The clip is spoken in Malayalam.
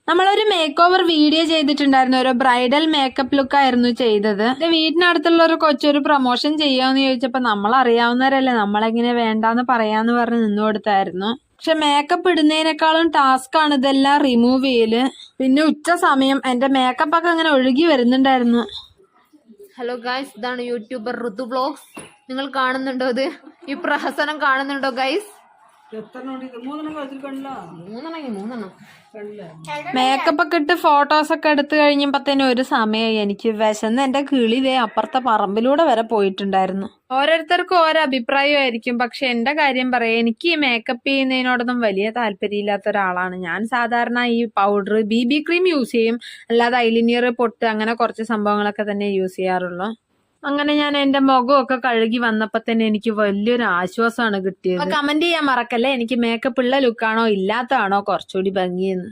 നമ്മളൊരു മേക്ക് ഓവർ വീഡിയോ ചെയ്തിട്ടുണ്ടായിരുന്നു. ഒരു ബ്രൈഡൽ മേക്കപ്പ് ലുക്ക് ആയിരുന്നു ചെയ്തത്. വീടിനടുത്തുള്ള ഒരു കൊച്ചൊരു പ്രൊമോഷൻ ചെയ്യാന്ന് ചോദിച്ചപ്പോ നമ്മളറിയാവുന്നവരല്ലേ, നമ്മളെങ്ങനെ വേണ്ടാന്ന് പറയാന്ന് പറഞ്ഞ് നിന്നു കൊടുത്തായിരുന്നു. പക്ഷെ മേക്കപ്പ് ഇടുന്നതിനേക്കാളും ടാസ്ക് ആണ് ഇതെല്ലാം റിമൂവ് ചെയ്യല്. പിന്നെ ഉച്ച സമയം എന്റെ മേക്കപ്പ് ഒക്കെ അങ്ങനെ ഒഴുകി വരുന്നുണ്ടായിരുന്നു. ഹലോ ഗൈസ്, ഇതാണ് യൂട്യൂബർ ഋതു വ്ലോഗ്സ്. നിങ്ങൾ കാണുന്നുണ്ടോ? ഇത് ഈ പ്രഹസനം കാണുന്നുണ്ടോ ഗൈസ്? മേക്കപ്പ് ഒക്കെ ഇട്ട് ഫോട്ടോസ് ഒക്കെ എടുത്തു കഴിഞ്ഞപ്പോഴത്തേനും ഒരു സമയമായി. എനിക്ക് വിശന്ന് എന്റെ കിളി ദേ അപ്പുറത്തെ പറമ്പിലൂടെ വരെ പോയിട്ടുണ്ടായിരുന്നു. ഓരോരുത്തർക്കും ഓരോ അഭിപ്രായമായിരിക്കും. പക്ഷെ എന്റെ കാര്യം പറയാം, എനിക്ക് ഈ മേക്കപ്പ് ചെയ്യുന്നതിനോടൊന്നും വലിയ താല്പര്യമില്ലാത്ത ഒരാളാണ് ഞാൻ. സാധാരണ ഈ പൗഡർ, BB ക്രീം യൂസ് ചെയ്യും, അല്ലാതെ ഐലിനിയർ, പൊട്ട് അങ്ങനെ കുറച്ച് സംഭവങ്ങളൊക്കെ തന്നെ യൂസ് ചെയ്യാറുള്ളൂ. അങ്ങനെ ഞാൻ എന്റെ മുഖമൊക്കെ കഴുകി വന്നപ്പോ തന്നെ എനിക്ക് വലിയൊരു ആശ്വാസമാണ് കിട്ടിയത്. കമന്റ് ചെയ്യാൻ മറക്കല്ലേ, എനിക്ക് മേക്കപ്പ് ഉള്ള ലുക്കാണോ ഇല്ലാത്തതാണോ കുറച്ചുകൂടി ഭംഗിയെന്ന്.